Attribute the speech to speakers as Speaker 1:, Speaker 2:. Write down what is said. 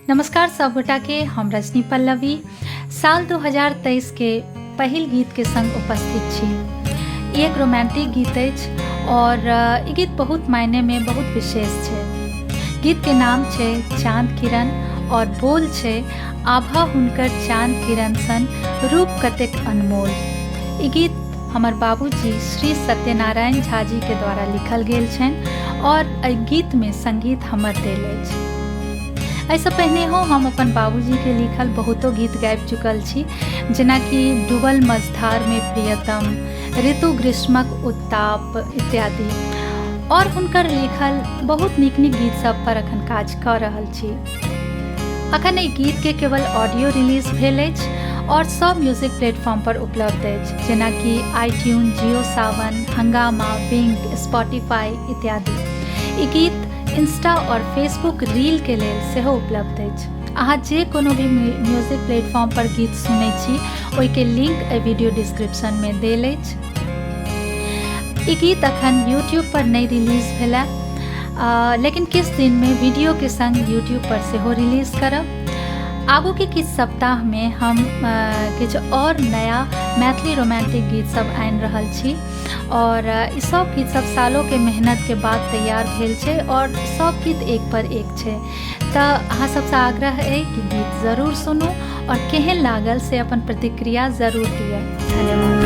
Speaker 1: नमस्कार सब गोटा के, हम रजनी पल्लवी साल 2023 के पहिल गीत के संग उपस्थित छी। ई एक रोमांटिक गीत अछि और ई गीत बहुत मायने में बहुत विशेष छै। गीत के नाम छै चांद किरण और बोल छै आभा हुनकर चांद किरण सन रूप कतेक अनमोल। ई गीत हमर बाबूजी श्री सत्यनारायण झा जी के द्वारा लिखल गेल छनि और एहि गीत में संगीत हमर देल अछि। ऐसे पहने हो हम अपन बाबूजी के लिखल बहुतो गीत गाबि चुकल छी, जेना कि डूबल मझधार में प्रियतम, ऋतु ग्रीष्मक उत्ताप इत्यादि, और हुनकर लिखल बहुत नीक नीक गीत सब पर अखन काज कऽ रहल छी। अखन एहि गीत के केवल ऑडियो रिलीज भेल अछि और सब म्यूजिक प्लेटफॉर्म पर उपलब्ध अछि, जेना कि आईट्यून, जियो सावन, हंगामा, विंग, स्पॉटिफाई इत्यादि। ई गीत इंस्टा और फेसबुक रील के लेल सेहो उपलब्ध अछि। अहाँ जे कोनो भी म्यूजिक प्लेटफॉर्म पर गीत सुनै छी ओहि के लिंक ए वीडियो डिस्क्रिप्शन में देल अछि। ई गीत अखन यूट्यूब पर नहीं रिलीज भेला, लेकिन किस दिन में वीडियो के संग यूट्यूब पर सेहो रिलीज करब। आगू के किछ सप्ताह में हम किछ और नया मैथिली रोमांटिक गीत सब आनि रहल छी और ई सब गीत सब सालों के मेहनत के बाद तैयार भेल छै और सब गीत एक पर एक छै। तऽ अहाँ सबसे आग्रह है कि गीत जरूर सुनू और केहन लागल से अपन प्रतिक्रिया जरूर दिअ। धन्यवाद।